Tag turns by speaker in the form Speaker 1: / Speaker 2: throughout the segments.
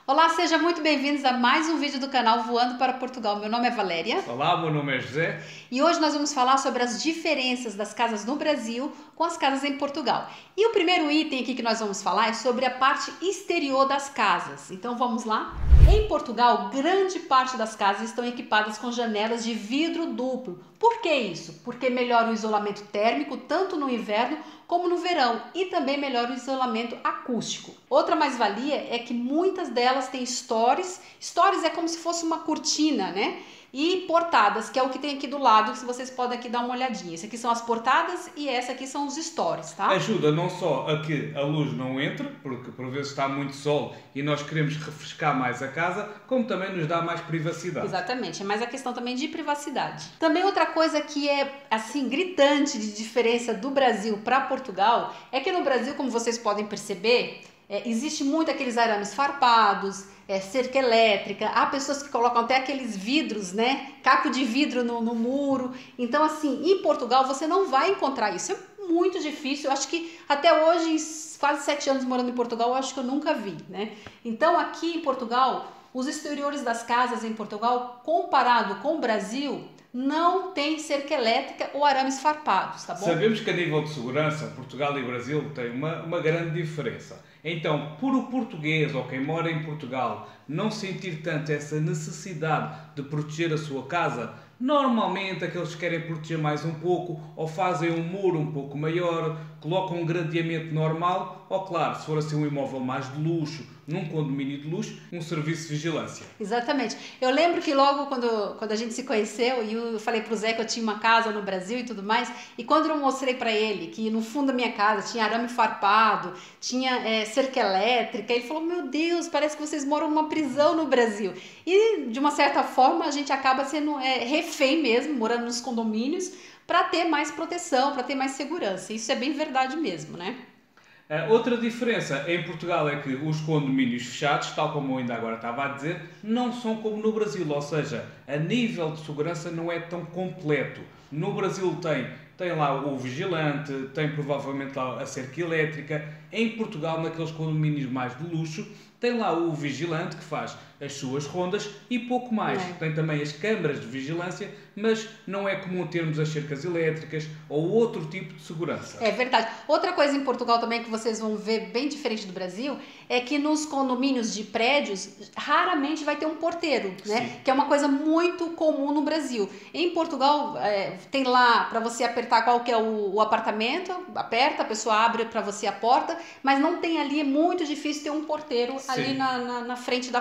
Speaker 1: Olá, sejam muito bem-vindos a mais um vídeo do canal Voando para Portugal. Meu nome é Valéria.
Speaker 2: Olá, meu nome é José.
Speaker 1: E hoje nós vamos falar sobre as diferenças das casas no Brasil com as casas em Portugal. E o primeiro item aqui que nós vamos falar é sobre a parte exterior das casas. Então vamos lá? Em Portugal, grande parte das casas estão equipadas com janelas de vidro duplo. Por que isso? Porque melhora o isolamento térmico tanto no inverno como no verão e também melhora o isolamento acústico. Outra mais-valia é que muitas delas têm stores. Stores é como se fosse uma cortina, né? E portadas, que é o que tem aqui do lado, que vocês podem aqui dar uma olhadinha. Esse aqui são as portadas e essa aqui são os stores, tá?
Speaker 2: Ajuda não só a que a luz não entre, porque por vezes está muito sol e nós queremos refrescar mais a casa, como também nos dá mais privacidade.
Speaker 1: Exatamente, é mais a questão também de privacidade. Também outra coisa que é assim gritante de diferença do Brasil para Portugal é que no Brasil, como vocês podem perceber, existe muito aqueles arames farpados, cerca elétrica, há pessoas que colocam até aqueles vidros, né? Caco de vidro no muro. Então, assim, em Portugal você não vai encontrar isso. É muito difícil. Eu acho que até hoje, em quase 7 anos morando em Portugal, eu acho que eu nunca vi, né? Então, aqui em Portugal, os exteriores das casas em Portugal, comparado com o Brasil, não tem cerca elétrica ou arames farpados, tá bom?
Speaker 2: Sabemos que a nível de segurança, Portugal e Brasil têm uma grande diferença. Então, por o português ou quem mora em Portugal não sentir tanto essa necessidade de proteger a sua casa, normalmente aqueles que querem proteger mais um pouco ou fazem um muro um pouco maior, colocam um gradeamento normal ou, claro, se for assim um imóvel mais de luxo, num condomínio de luxo, um serviço de vigilância.
Speaker 1: Exatamente. Eu lembro que logo quando a gente se conheceu e eu falei pro Zé que eu tinha uma casa no Brasil e tudo mais, e quando eu mostrei para ele que no fundo da minha casa tinha arame farpado, tinha cerca elétrica, ele falou: meu Deus, parece que vocês moram numa prisão no Brasil. E de uma certa forma a gente acaba sendo refém mesmo, morando nos condomínios, para ter mais proteção, para ter mais segurança. Isso é bem verdade mesmo, né?
Speaker 2: Outra diferença em Portugal é que os condomínios fechados, tal como eu ainda agora estava a dizer, não são como no Brasil, ou seja, a nível de segurança não é tão completo. No Brasil tem lá o vigilante, tem provavelmente lá a cerca elétrica. Em Portugal, naqueles condomínios mais de luxo, tem lá o vigilante que faz as suas rondas e pouco mais. Tem também as câmaras de vigilância, mas não é comum termos as cercas elétricas ou outro tipo de segurança.
Speaker 1: É verdade. Outra coisa em Portugal também que vocês vão ver bem diferente do Brasil é que nos condomínios de prédios raramente vai ter um porteiro, né?
Speaker 2: Sim.
Speaker 1: Que é uma coisa muito comum no Brasil. Em Portugal tem lá para você apertar qual que é o apartamento, aperta, a pessoa abre para você a porta, mas não tem ali, é muito difícil ter um porteiro ali na frente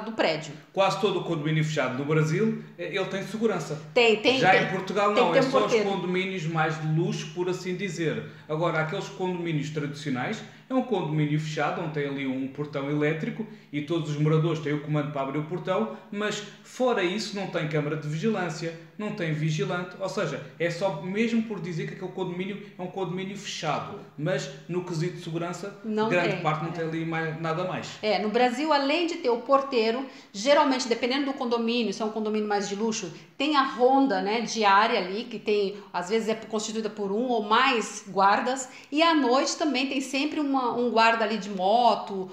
Speaker 1: do prédio.
Speaker 2: Quase todo o condomínio fechado no Brasil, ele tem segurança.
Speaker 1: Tem.
Speaker 2: Já em Portugal não, é
Speaker 1: um
Speaker 2: só
Speaker 1: porteiro.
Speaker 2: os condomínios mais de luxo, por assim dizer. Agora, aqueles condomínios tradicionais, é um condomínio fechado, onde tem ali um portão elétrico e todos os moradores têm o comando para abrir o portão, mas fora isso não tem câmara de vigilância, não tem vigilante, ou seja, é só mesmo por dizer que aquele condomínio é um condomínio fechado, mas no quesito de segurança, grande parte não tem ali nada mais.
Speaker 1: No Brasil, além de ter o porteiro, geralmente, dependendo do condomínio, se é um condomínio mais de luxo, tem a ronda, né, diária ali, que tem, às vezes é constituída por um ou mais guardas, e à noite também tem sempre um guarda ali de moto,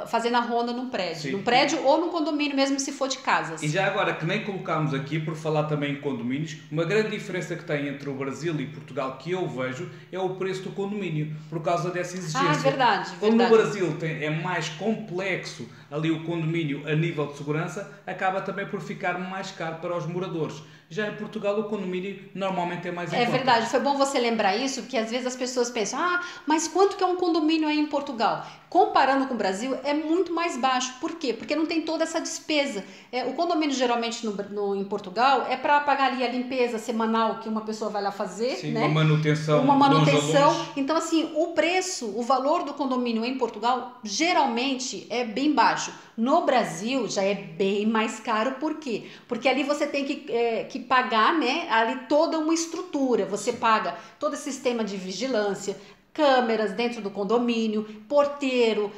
Speaker 1: fazendo a ronda num prédio.
Speaker 2: Sim.
Speaker 1: Num prédio ou no condomínio mesmo, se for de casas.
Speaker 2: E já agora, que nem colocámos aqui, por falar também em condomínios, uma grande diferença que tem entre o Brasil e Portugal que eu vejo é o preço do condomínio, por causa dessa exigência.
Speaker 1: Verdade.
Speaker 2: Como no Brasil é mais complexo ali o condomínio a nível de segurança, acaba também por ficar mais caro para os moradores. Já em Portugal o condomínio normalmente é mais em conta.
Speaker 1: Verdade, foi bom você lembrar isso, porque às vezes as pessoas pensam: mas quanto que é um condomínio aí em Portugal? Comparando com o Brasil, é muito mais baixo. Por quê? Porque não tem toda essa despesa. O condomínio, geralmente, em Portugal, é para pagar ali a limpeza semanal que uma pessoa vai lá fazer.
Speaker 2: Sim,
Speaker 1: né?
Speaker 2: Uma manutenção.
Speaker 1: Longe. Então, assim, o valor do condomínio em Portugal, geralmente, é bem baixo. No Brasil, já é bem mais caro. Por quê? Porque ali você tem que pagar, né, ali toda uma estrutura. Você paga todo esse sistema de vigilância, câmeras dentro do condomínio, porteiro,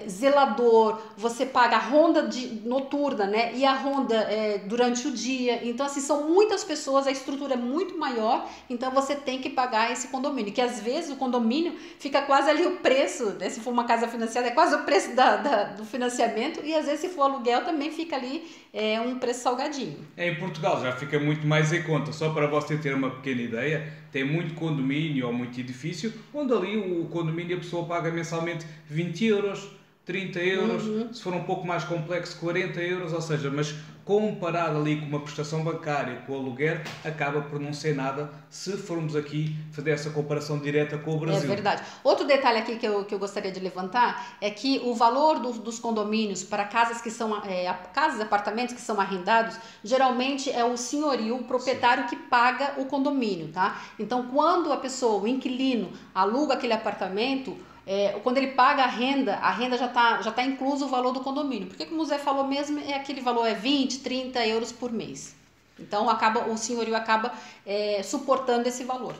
Speaker 1: zelador, você paga a ronda noturna, né? E a ronda durante o dia. Então, assim, são muitas pessoas, a estrutura é muito maior, então você tem que pagar esse condomínio, que às vezes o condomínio fica quase ali o preço, né? Se for uma casa financiada, é quase o preço do financiamento, e às vezes se for aluguel também fica ali um preço salgadinho.
Speaker 2: Em Portugal já fica muito mais em conta, só para você ter uma pequena ideia, tem muito condomínio ou muito edifício, onde ali o condomínio a pessoa paga mensalmente 20 euros, 30 euros, se for um pouco mais complexo 40 euros, ou seja, mas comparado ali com uma prestação bancária, com o aluguer, acaba por não ser nada se formos aqui fazer essa comparação direta com o Brasil.
Speaker 1: É verdade. Outro detalhe aqui que eu gostaria de levantar é que o valor dos condomínios para casas que são casas, apartamentos que são arrendados, geralmente é o senhorio, o proprietário que paga o condomínio, tá? Então, quando a pessoa, o inquilino, aluga aquele apartamento, quando ele paga a renda já tá incluso o valor do condomínio. Porque como o Zé falou mesmo, aquele valor 20, 30 euros por mês. Então o senhorio acaba suportando esse valor.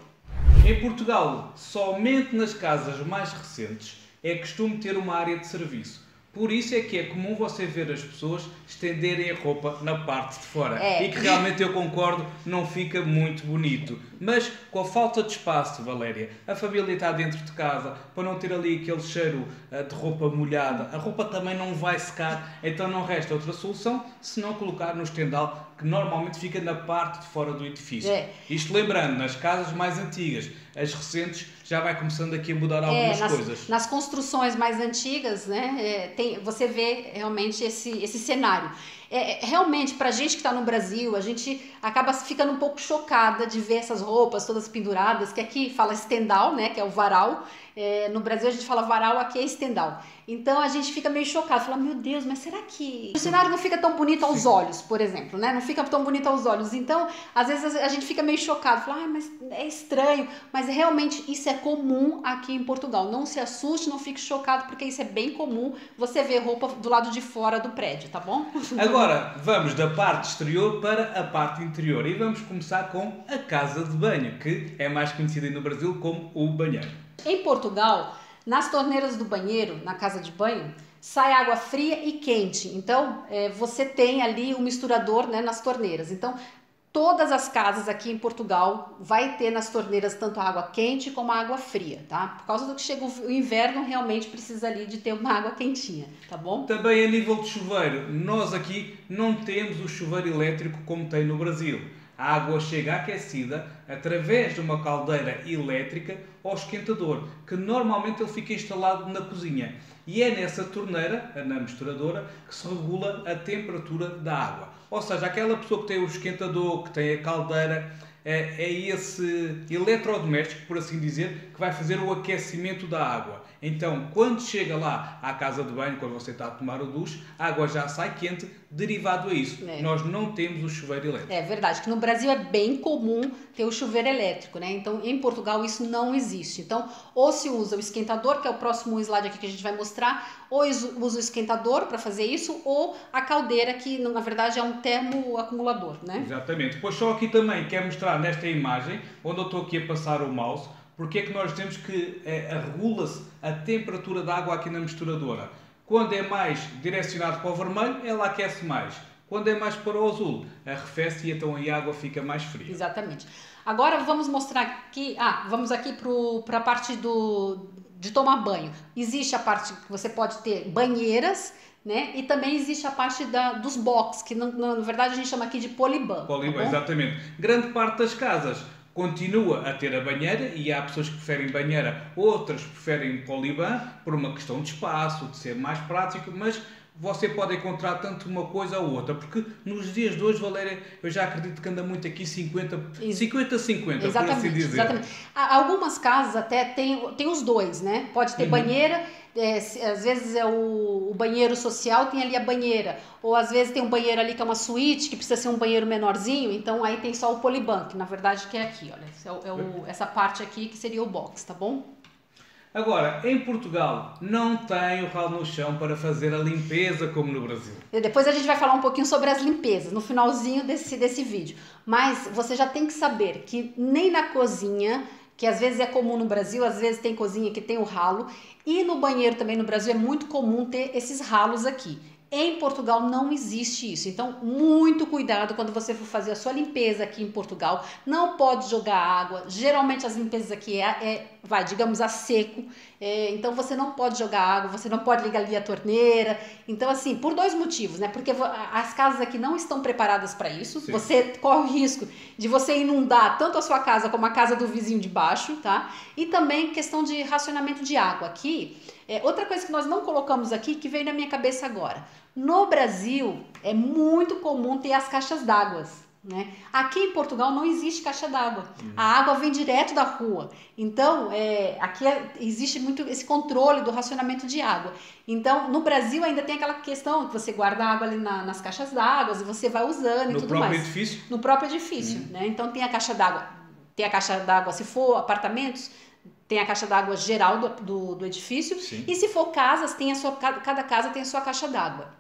Speaker 2: Em Portugal, somente nas casas mais recentes é costume ter uma área de serviço. Por isso é que é comum você ver as pessoas estenderem a roupa na parte de fora. E que realmente eu concordo, não fica muito bonito. Mas com a falta de espaço, Valéria, a família está dentro de casa, para não ter ali aquele cheiro de roupa molhada, a roupa também não vai secar, então não resta outra solução senão colocar no estendal, que normalmente fica na parte de fora do edifício. Isto lembrando, nas casas mais antigas, as recentes já vai começando aqui a mudar algumas coisas.
Speaker 1: Nas construções mais antigas, né, você vê realmente esse cenário. Realmente, pra gente que está no Brasil, a gente acaba ficando um pouco chocada de ver essas roupas todas penduradas, que aqui fala estendal, né, que é o varal. No Brasil a gente fala varal, aqui é estendal. Então a gente fica meio chocado, fala, meu Deus, mas será que o cenário não fica tão bonito aos olhos, por exemplo, né? Não fica tão bonito aos olhos. Então, às vezes a gente fica meio chocado, fala, mas é estranho. Mas realmente isso é comum aqui em Portugal. Não se assuste, não fique chocado, porque isso é bem comum. Você vê roupa do lado de fora do prédio, tá bom?
Speaker 2: Agora, vamos da parte exterior para a parte interior. E vamos começar com a casa de banho, que é mais conhecida no Brasil como o banheiro.
Speaker 1: Em Portugal, nas torneiras do banheiro, na casa de banho, sai água fria e quente. Então, você tem ali um misturador, né, nas torneiras. Então, todas as casas aqui em Portugal vai ter nas torneiras tanto a água quente como a água fria, tá? Por causa do que chega o inverno, realmente precisa ali de ter uma água quentinha, tá bom?
Speaker 2: Também a nível de chuveiro, nós aqui não temos o chuveiro elétrico como tem no Brasil. A água chega aquecida através de uma caldeira elétrica ao esquentador, que normalmente ele fica instalado na cozinha. E é nessa torneira, na misturadora, que se regula a temperatura da água. Ou seja, aquela pessoa que tem o esquentador, que tem a caldeira, é esse eletrodoméstico, por assim dizer, que vai fazer o aquecimento da água. Então, quando chega lá à casa de banho, quando você está a tomar o duche, a água já sai quente, derivado a isso. Nós não temos o chuveiro elétrico. É
Speaker 1: verdade, que no Brasil é bem comum ter o chuveiro elétrico, né? Então, em Portugal isso não existe. Então, ou se usa o esquentador, que é o próximo slide aqui que a gente vai mostrar, ou usa o esquentador para fazer isso, ou a caldeira, que na verdade é um termoacumulador, né?
Speaker 2: Exatamente. Depois só aqui também quero mostrar nesta imagem, onde eu estou aqui a passar o mouse, porque é que nós temos que regula-se a temperatura da água aqui na misturadora. Quando é mais direcionado para o vermelho, ela aquece mais. Quando é mais para o azul, arrefece e então a água fica mais fria.
Speaker 1: Exatamente. Agora vamos mostrar aqui, vamos aqui para a parte de tomar banho. Existe a parte que você pode ter banheiras, né? E também existe a parte dos box, que na verdade a gente chama aqui de poliban.
Speaker 2: Poliban, tá, exatamente. Grande parte das casas continua a ter a banheira e há pessoas que preferem banheira, outras preferem poliban por uma questão de espaço, de ser mais prático, mas você pode encontrar tanto uma coisa ou outra, porque nos dias de hoje, Valéria, eu já acredito que anda muito aqui 50-50, por assim dizer.
Speaker 1: Exatamente. Algumas casas até tem os dois, né? Pode ter banheira, às vezes é o banheiro social, tem ali a banheira, ou às vezes tem um banheiro ali que é uma suíte, que precisa ser um banheiro menorzinho, então aí tem só o poliban, que na verdade que é aqui, olha, essa parte aqui que seria o box, tá bom?
Speaker 2: Agora, em Portugal, não tem o ralo no chão para fazer a limpeza como no Brasil.
Speaker 1: E depois a gente vai falar um pouquinho sobre as limpezas, no finalzinho desse vídeo. Mas você já tem que saber que nem na cozinha que às vezes é comum no Brasil, às vezes tem cozinha que tem o ralo, e no banheiro também no Brasil é muito comum ter esses ralos aqui. Em Portugal não existe isso, então muito cuidado quando você for fazer a sua limpeza aqui em Portugal. Não pode jogar água, geralmente as limpezas aqui digamos, a seco, então você não pode jogar água, você não pode ligar ali a torneira. Então assim, por dois motivos, né? Porque as casas aqui não estão preparadas para isso. Sim. Você corre o risco de você inundar tanto a sua casa como a casa do vizinho de baixo, tá? E também questão de racionamento de água aqui. Outra coisa que nós não colocamos aqui, que veio na minha cabeça agora. No Brasil, é muito comum ter as caixas d'água, né? Aqui em Portugal não existe caixa d'água. A água vem direto da rua. Então, aqui existe muito esse controle do racionamento de água. Então, no Brasil ainda tem aquela questão que você guarda a água ali nas caixas d'água e você vai usando e tudo mais.
Speaker 2: No próprio edifício?
Speaker 1: No próprio edifício, né? Então, tem a caixa d'água. Tem a caixa d'água, se for apartamentos, tem a caixa d'água geral do edifício. Sim. E se for casas, cada casa tem a sua caixa d'água.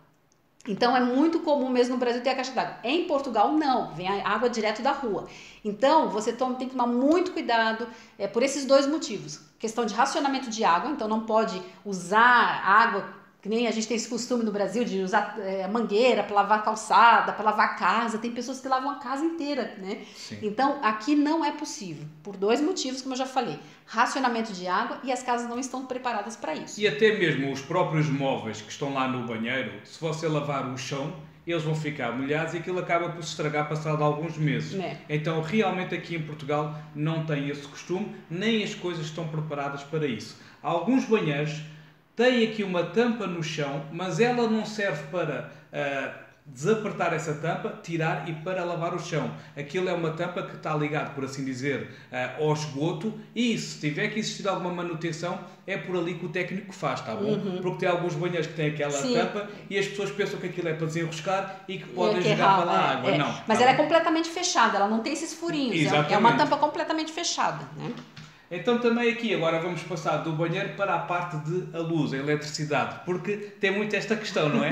Speaker 1: Então é muito comum mesmo no Brasil ter a caixa d'água. Em Portugal não, vem a água direto da rua. Então você tem que tomar muito cuidado por esses dois motivos. Questão de racionamento de água, então não pode usar água, que nem a gente tem esse costume no Brasil de usar mangueira para lavar calçada, para lavar a casa. Tem pessoas que lavam a casa inteira, né? Sim. Então aqui não é possível, por dois motivos, como eu já falei. Racionamento de água e as casas não estão preparadas para isso.
Speaker 2: E até mesmo os próprios móveis que estão lá no banheiro, se você lavar o chão, eles vão ficar molhados e aquilo acaba por se estragar passado alguns meses. Então realmente aqui em Portugal não tem esse costume, nem as coisas estão preparadas para isso. Alguns banheiros têm aqui uma tampa no chão, mas ela não serve para desapertar essa tampa, tirar e para lavar o chão. Aquilo é uma tampa que está ligada, por assim dizer, ao esgoto, e se tiver que existir alguma manutenção, é por ali que o técnico faz, está bom? Uhum. Porque tem alguns banheiros que têm aquela tampa e as pessoas pensam que aquilo é para desenroscar e que podem jogar para lá a água. Não,
Speaker 1: mas ela é completamente fechada, ela não tem esses furinhos. Exatamente. É uma tampa completamente fechada, né?
Speaker 2: Então também aqui agora vamos passar do banheiro para a parte de a luz, a eletricidade, porque tem muito esta questão, não é?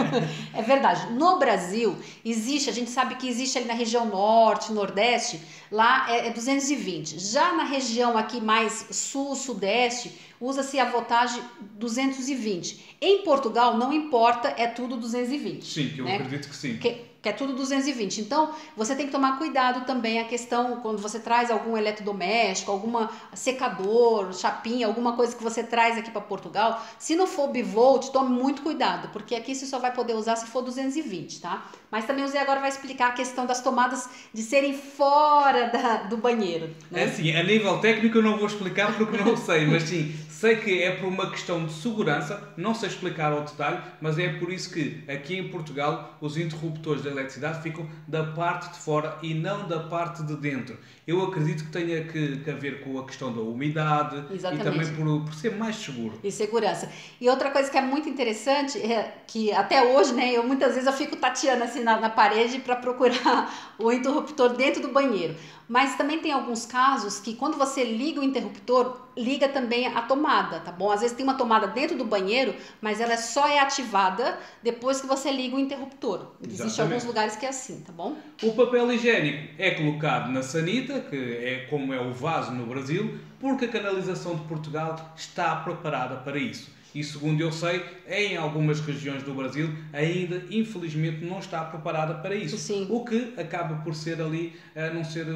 Speaker 1: É verdade. No Brasil existe, a gente sabe que existe ali na região norte, nordeste, lá é 220. Já na região aqui mais sul, sudeste, usa-se a voltagem 220. Em Portugal não importa, é tudo 220.
Speaker 2: Sim, que eu acredito que sim.
Speaker 1: Que é tudo 220. Então, você tem que tomar cuidado também a questão, quando você traz algum eletrodoméstico, alguma secador, chapinha, alguma coisa que você traz aqui para Portugal, se não for bivolt, tome muito cuidado, porque aqui você só vai poder usar se for 220, tá? Mas também o Zé agora vai explicar a questão das tomadas de serem fora do banheiro, né?
Speaker 2: É assim, a nível técnico eu não vou explicar porque não sei, mas sim, sei que é por uma questão de segurança, não sei explicar ao detalhe, mas é por isso que aqui em Portugal os interruptores da eletricidade ficam da parte de fora e não da parte de dentro. Eu acredito que tenha que ver com a questão da umidade. Exatamente. E também por ser mais seguro.
Speaker 1: E segurança. E outra coisa que é muito interessante é que até hoje, né, muitas vezes eu fico tateando assim na parede para procurar o interruptor dentro do banheiro. Mas também tem alguns casos que quando você liga o interruptor, liga também a tomada, tá bom? Às vezes tem uma tomada dentro do banheiro, mas ela só é ativada depois que você liga o interruptor. Existem alguns lugares que é assim, tá bom?
Speaker 2: O papel higiênico é colocado na sanita, que é como é o vaso no Brasil, porque a canalização de Portugal está preparada para isso. E segundo eu sei, em algumas regiões do Brasil ainda, infelizmente, não está preparada para isso.
Speaker 1: Sim.
Speaker 2: O que acaba por ser ali, não ser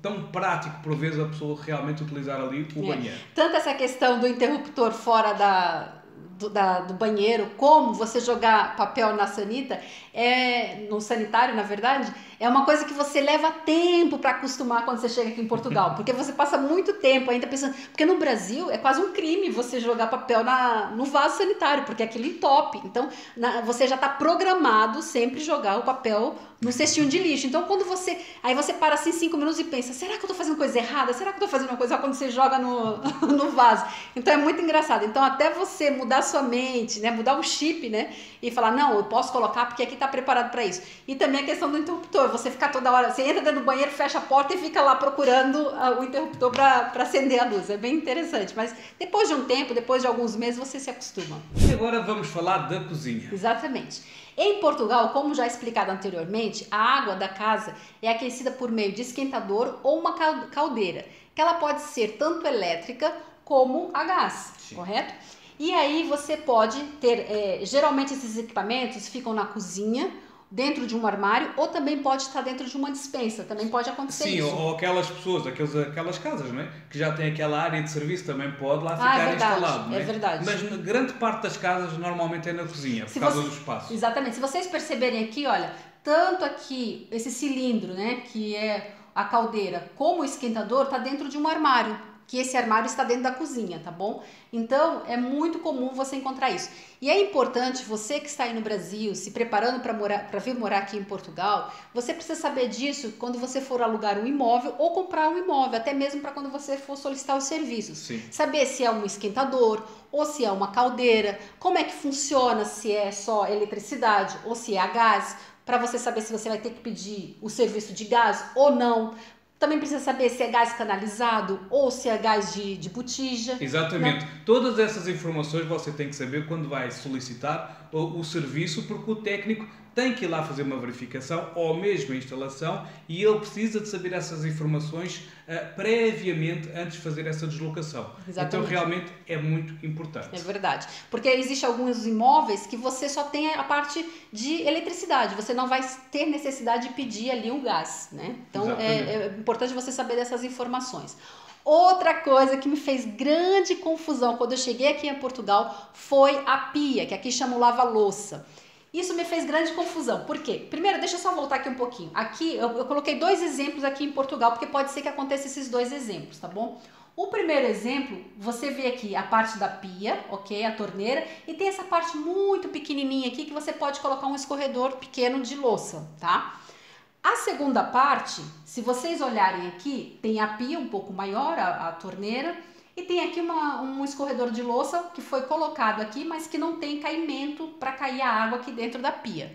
Speaker 2: tão prático, por vezes, a pessoa realmente utilizar ali o banheiro.
Speaker 1: Tanto essa questão do interruptor fora do banheiro, como você jogar papel na sanita, no sanitário, na verdade, é uma coisa que você leva tempo para acostumar quando você chega aqui em Portugal, porque você passa muito tempo ainda pensando, porque no Brasil é quase um crime você jogar papel no vaso sanitário, porque aquilo entope, então você já está programado sempre jogar o papel no cestinho de lixo. Então quando você para assim 5 minutos e pensa, será que eu estou fazendo coisa errada? Será que eu estou fazendo uma coisa quando você joga no vaso? Então é muito engraçado. Então até você mudar sua mente, né, mudar o chip, né, e falar, não, eu posso colocar porque aqui está preparado para isso. E também a questão do interruptor, você ficar toda hora, você entra dentro do banheiro, fecha a porta e fica lá procurando o interruptor para acender a luz. É bem interessante, mas depois de um tempo, depois de alguns meses, você se acostuma.
Speaker 2: E agora vamos falar da cozinha.
Speaker 1: Exatamente. Em Portugal, como já explicado anteriormente, a água da casa é aquecida por meio de esquentador ou uma caldeira. que ela pode ser tanto elétrica como a gás,
Speaker 2: Sim.
Speaker 1: correto? E aí você pode ter, geralmente esses equipamentos ficam na cozinha, dentro de um armário, ou também pode estar dentro de uma despensa, também pode acontecer
Speaker 2: Sim,
Speaker 1: isso.
Speaker 2: ou aquelas pessoas, aquelas casas, não é? Que já têm aquela área de serviço, também pode lá
Speaker 1: É
Speaker 2: ficar
Speaker 1: verdade,
Speaker 2: instalado, não é?
Speaker 1: é verdade.
Speaker 2: Mas na grande parte das casas normalmente é na cozinha, por causa do espaço.
Speaker 1: Exatamente. Se vocês perceberem aqui, olha, tanto aqui esse cilindro, né, que é a caldeira, como o esquentador, está dentro de um armário, que esse armário está dentro da cozinha, tá bom? Então é muito comum você encontrar isso. E é importante, você que está aí no Brasil, se preparando para vir morar aqui em Portugal, você precisa saber disso quando você for alugar um imóvel ou comprar um imóvel, até mesmo para quando você for solicitar os serviços.
Speaker 2: Sim.
Speaker 1: Saber se é um esquentador ou se é uma caldeira, como é que funciona, se é só eletricidade ou se é a gás, para você saber se você vai ter que pedir o serviço de gás ou não. Também precisa saber se é gás canalizado ou se é gás de botija.
Speaker 2: Exatamente. Todas essas informações você tem que saber quando vai solicitar o serviço, porque o técnico tem que ir lá fazer uma verificação ou mesmo a instalação e ele precisa de saber essas informações previamente antes de fazer essa deslocação.
Speaker 1: Exatamente.
Speaker 2: Então realmente é muito importante.
Speaker 1: É verdade. Porque existem alguns imóveis que você só tem a parte de eletricidade, você não vai ter necessidade de pedir ali o gás, né? Então é importante você saber dessas informações. Outra coisa que me fez grande confusão quando eu cheguei aqui em Portugal foi a pia, que aqui chama o lava-louça. Isso me fez grande confusão. Por quê? Primeiro, deixa eu só voltar aqui um pouquinho. Aqui, eu coloquei 2 exemplos aqui em Portugal, porque pode ser que aconteça esses 2 exemplos, tá bom? O primeiro exemplo, você vê aqui a parte da pia, ok? A torneira, e tem essa parte muito pequenininha aqui que você pode colocar um escorredor pequeno de louça, tá? A segunda parte, se vocês olharem aqui, tem a pia um pouco maior, a torneira, e tem aqui um escorredor de louça que foi colocado aqui, mas que não tem caimento para cair a água aqui dentro da pia.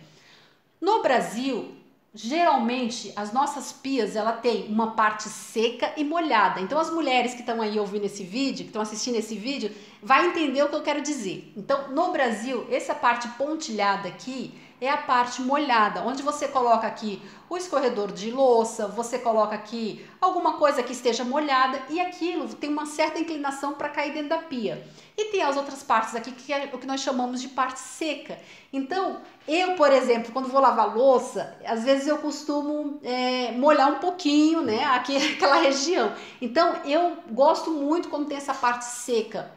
Speaker 1: No Brasil, geralmente as nossas pias ela tem uma parte seca e molhada. Então as mulheres que estão aí ouvindo esse vídeo, que estão assistindo esse vídeo, vai entender o que eu quero dizer. Então no Brasil, essa parte pontilhada aqui é a parte molhada, onde você coloca aqui o escorredor de louça, você coloca aqui alguma coisa que esteja molhada e aquilo tem uma certa inclinação para cair dentro da pia. E tem as outras partes aqui que é o que nós chamamos de parte seca. Então, eu, por exemplo, quando vou lavar louça, às vezes eu costumo molhar um pouquinho, né, aqui aquela região. Então, eu gosto muito quando tem essa parte seca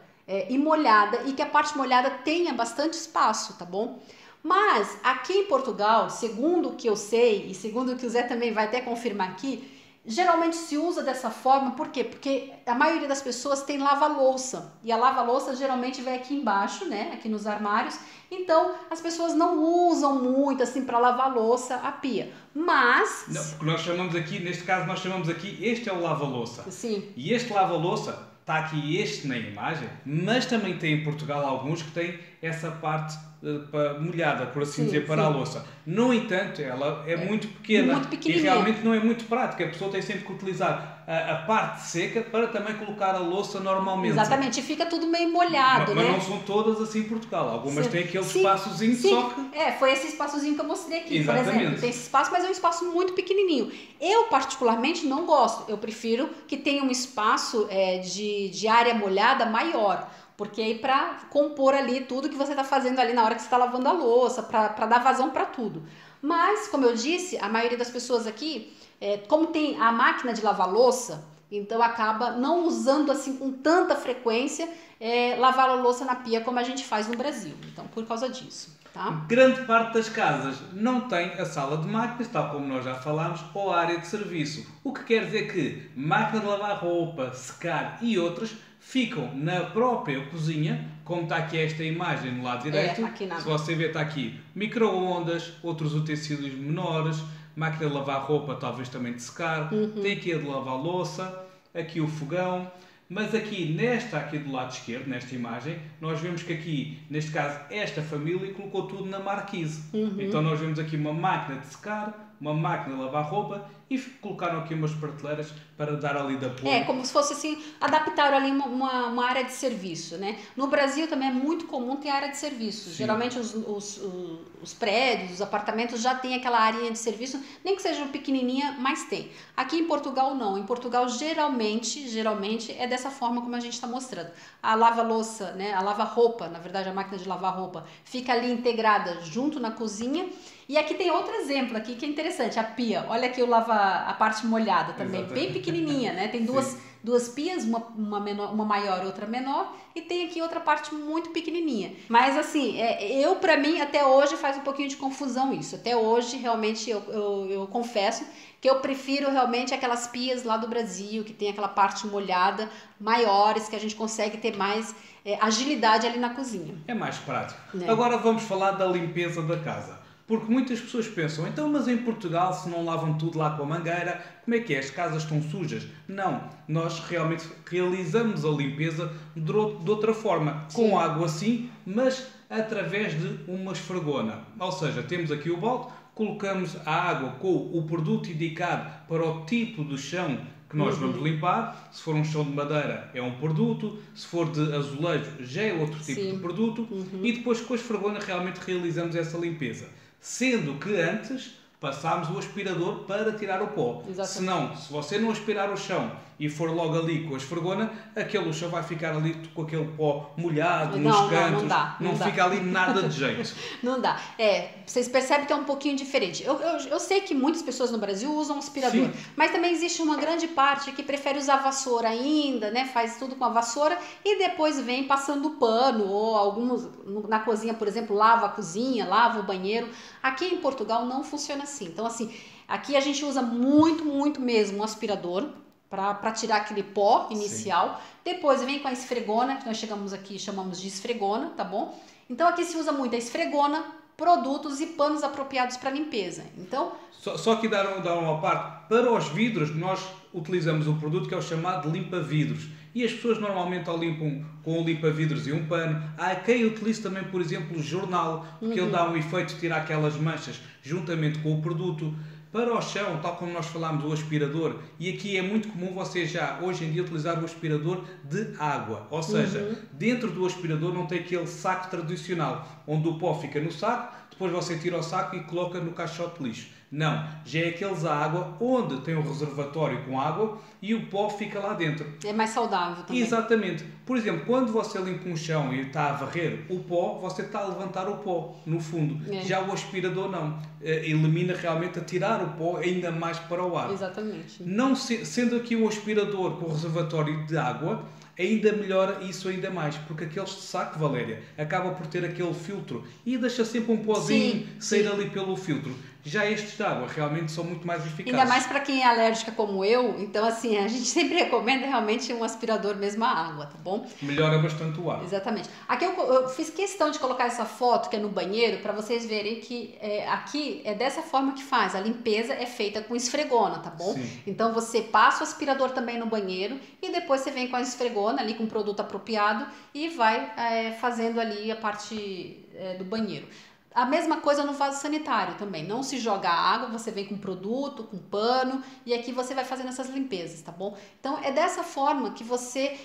Speaker 1: e molhada e que a parte molhada tenha bastante espaço, tá bom? Mas aqui em Portugal, segundo o que eu sei e segundo o que o Zé também vai até confirmar aqui, geralmente se usa dessa forma, por quê? Porque a maioria das pessoas tem lava-louça e a lava-louça geralmente vai aqui embaixo, né, aqui nos armários, então as pessoas não usam muito assim para lavar louça a pia, mas...
Speaker 2: Não, porque nós chamamos aqui, neste caso nós chamamos aqui, este é o lava-louça.
Speaker 1: Sim.
Speaker 2: E este lava-louça, está aqui este na imagem, mas também tem em Portugal alguns que têm essa parte molhada, por assim dizer, para a louça. No entanto, ela é muito pequena
Speaker 1: muito
Speaker 2: e realmente não é muito prática. A pessoa tem sempre que utilizar a parte seca para também colocar a louça normalmente.
Speaker 1: Exatamente, e fica tudo meio molhado,
Speaker 2: mas
Speaker 1: né?
Speaker 2: não são todas assim em Portugal. Algumas têm aquele
Speaker 1: Sim,
Speaker 2: espaçozinho
Speaker 1: sim.
Speaker 2: só que...
Speaker 1: foi esse espaçozinho que eu mostrei aqui,
Speaker 2: Exatamente.
Speaker 1: por exemplo. Tem esse espaço, mas é um espaço muito pequenininho. Eu, particularmente, não gosto. Eu prefiro que tenha um espaço de área molhada maior. Porque aí para compor ali tudo que você está fazendo ali na hora que você está lavando a louça, para dar vazão para tudo. Mas, como eu disse, a maioria das pessoas aqui, como tem a máquina de lavar louça, então acaba não usando assim com tanta frequência lavar a louça na pia como a gente faz no Brasil. Então, por causa disso, tá?
Speaker 2: Grande parte das casas não tem a sala de máquinas, tal como nós já falámos, ou a área de serviço. O que quer dizer que máquina de lavar roupa, secar e outras ficam na própria cozinha, como está aqui esta imagem no lado direito. Se você ver, está aqui micro-ondas, outros utensílios menores, máquina de lavar roupa, talvez também de secar, tem aqui a de lavar louça, aqui o fogão, mas aqui aqui do lado esquerdo, nesta imagem, nós vemos que aqui, neste caso, esta família colocou tudo na marquise. Então nós vemos aqui uma máquina de secar, uma máquina de lavar roupa e colocaram aqui umas prateleiras para dar ali de apoio.
Speaker 1: É, como se fosse assim, adaptaram ali uma área de serviço, né? No Brasil também é muito comum ter área de serviço.
Speaker 2: Sim.
Speaker 1: Geralmente os prédios, os apartamentos já tem aquela área de serviço, nem que seja pequenininha, mas tem. Aqui em Portugal não. Em Portugal geralmente é dessa forma como a gente está mostrando. A lava-louça, né? A lava-roupa, na verdade a máquina de lavar roupa, fica ali integrada junto na cozinha. E aqui tem outro exemplo aqui que é interessante, a pia. Olha aqui a parte molhada também, bem pequenininha, né? Tem duas pias, uma maior e outra menor, e tem aqui outra parte muito pequenininha. Mas assim, pra mim, até hoje faz um pouquinho de confusão isso. Até hoje, realmente, eu confesso que eu prefiro realmente aquelas pias lá do Brasil, que tem aquela parte molhada, maiores, que a gente consegue ter mais agilidade ali na cozinha.
Speaker 2: É mais prático. Agora vamos falar da limpeza da casa. Porque muitas pessoas pensam, então, mas em Portugal, se não lavam tudo lá com a mangueira, como é que é? As casas estão sujas? Não, nós realmente realizamos a limpeza de outra forma, com água sim, mas através de uma esfregona. Ou seja, temos aqui o balde, colocamos a água com o produto indicado para o tipo de chão que nós vamos limpar. Se for um chão de madeira é um produto, se for de azulejo já é outro tipo de produto, e depois com a esfregona realmente realizamos essa limpeza. Sendo que antes passámos o aspirador para tirar o pó. Senão, se você não aspirar o chão e for logo ali com a esfregona, aquele chão vai ficar ali com aquele pó molhado nos cantos. Não fica ali nada de jeito.
Speaker 1: Não dá. Vocês percebem que é um pouquinho diferente. Eu sei que muitas pessoas no Brasil usam aspirador, mas também existe uma grande parte que prefere usar vassoura ainda, né? Faz tudo com a vassoura e depois vem passando pano, ou alguns na cozinha, por exemplo, lava a cozinha, lava o banheiro. Aqui em Portugal não funciona assim. Então, assim, aqui a gente usa muito mesmo um aspirador para tirar aquele pó inicial. Depois vem com a esfregona, que nós chamamos de esfregona, tá bom? Então aqui se usa muito a esfregona, produtos e panos apropriados para limpeza. Então,
Speaker 2: só que dar uma parte, para os vidros nós utilizamos um produto que é o chamado limpa-vidros. E as pessoas normalmente o limpam com o limpa-vidros e um pano. Há quem utilize também, por exemplo, o jornal, porque ele dá um efeito de tirar aquelas manchas juntamente com o produto. Para o chão, tal como nós falámos, o aspirador, e aqui é muito comum você já hoje em dia utilizar o aspirador de água, ou seja, dentro do aspirador não tem aquele saco tradicional, onde o pó fica no saco, depois você tira o saco e coloca no caixote de lixo. Não, já é aqueles a água onde tem um reservatório com água e o pó fica lá dentro.
Speaker 1: É mais saudável também.
Speaker 2: Exatamente. Por exemplo, quando você limpa um chão e está a varrer o pó, você está a levantar o pó, no fundo. Já o aspirador não. Elimina realmente a tirar o pó ainda mais para o ar.
Speaker 1: Exatamente.
Speaker 2: Não sendo aqui um aspirador com reservatório de água, ainda melhora isso ainda mais, porque aqueles de saco, Valéria, acaba por ter aquele filtro e deixa sempre um pozinho sair ali pelo filtro. Já estes de água realmente são muito mais eficazes.
Speaker 1: Ainda mais para quem é alérgica como eu, então assim, a gente sempre recomenda realmente um aspirador mesmo à água, tá bom?
Speaker 2: Melhora bastante o ar.
Speaker 1: Exatamente. Aqui eu fiz questão de colocar essa foto que é no banheiro para vocês verem que aqui é dessa forma que faz. A limpeza é feita com esfregona, tá bom?
Speaker 2: Sim.
Speaker 1: Então você passa o aspirador também no banheiro e depois você vem com a esfregona ali com o produto apropriado e vai fazendo ali a parte do banheiro. A mesma coisa no vaso sanitário também, não se joga água, você vem com produto, com pano e aqui você vai fazendo essas limpezas, tá bom? Então é dessa forma que você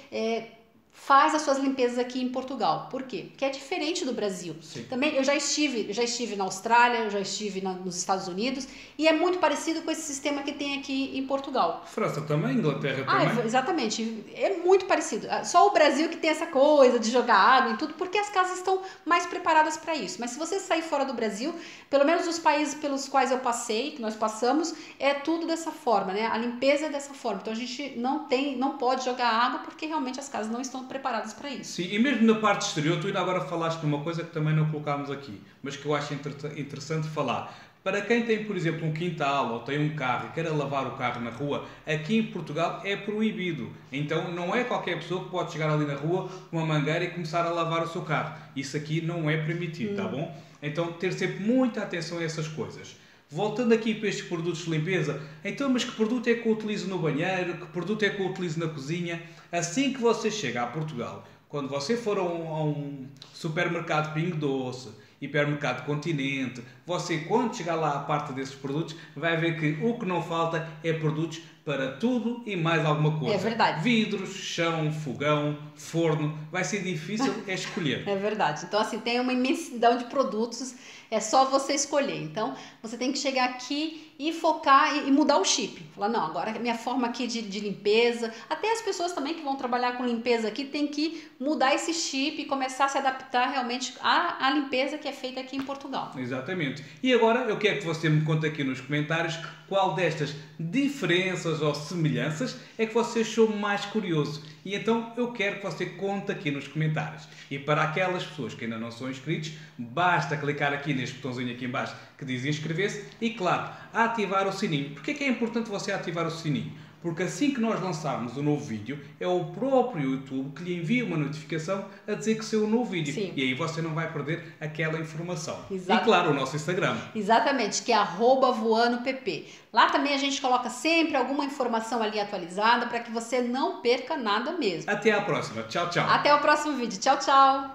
Speaker 1: faz as suas limpezas aqui em Portugal. Por quê? Porque é diferente do Brasil.
Speaker 2: Sim.
Speaker 1: Também eu já estive na Austrália, eu já estive nos Estados Unidos e é muito parecido com esse sistema que tem aqui em Portugal.
Speaker 2: França também, Inglaterra também.
Speaker 1: Exatamente, é muito parecido. Só o Brasil que tem essa coisa de jogar água e tudo, porque as casas estão mais preparadas para isso. Mas se você sair fora do Brasil, pelo menos os países pelos quais eu passei, que nós passamos, é tudo dessa forma, né? A limpeza é dessa forma. Então a gente não pode jogar água porque realmente as casas não estão preparadas para isso.
Speaker 2: Sim, e mesmo na parte exterior, tu ainda agora falaste de uma coisa que também não colocámos aqui, mas que eu acho interessante falar. Para quem tem, por exemplo, um quintal ou tem um carro e quer lavar o carro na rua, aqui em Portugal é proibido. Então não é qualquer pessoa que pode chegar ali na rua com uma mangueira e começar a lavar o seu carro. Isso aqui não é permitido, tá bom? Então ter sempre muita atenção a essas coisas. Voltando aqui para estes produtos de limpeza, então, mas que produto é que eu utilizo no banheiro? Que produto é que eu utilizo na cozinha? Assim que você chega a Portugal, quando você for a um supermercado Pingo Doce Hipermercado Continente. Você, quando chegar lá à parte desses produtos, vai ver que o que não falta é produtos para tudo e mais alguma coisa.
Speaker 1: É verdade.
Speaker 2: Vidros, chão, fogão, forno. Vai ser difícil escolher.
Speaker 1: É verdade. Então, assim, tem uma imensidão de produtos, é só você escolher. Então, você tem que chegar aqui e focar e mudar o chip. Falar, não, agora a minha forma aqui de limpeza. Até as pessoas também que vão trabalhar com limpeza aqui tem que mudar esse chip e começar a se adaptar realmente à limpeza que é feita aqui em Portugal.
Speaker 2: Exatamente. E agora eu quero que você me conte aqui nos comentários qual destas diferenças ou semelhanças é que você achou mais curioso. E então eu quero que você conte aqui nos comentários. E para aquelas pessoas que ainda não são inscritos, basta clicar aqui neste botãozinho aqui em baixo que diz inscrever-se e, claro, ativar o sininho. Porquê é que é importante você ativar o sininho? Porque assim que nós lançarmos um novo vídeo, é o próprio YouTube que lhe envia uma notificação a dizer que saiu um novo vídeo.
Speaker 1: Sim.
Speaker 2: E aí você não vai perder aquela informação.
Speaker 1: Exato.
Speaker 2: E claro, o nosso Instagram.
Speaker 1: Exatamente, que é @voanopp. Lá também a gente coloca sempre alguma informação ali atualizada para que você não perca nada mesmo.
Speaker 2: Até a próxima. Tchau, tchau.
Speaker 1: Até o próximo vídeo. Tchau, tchau.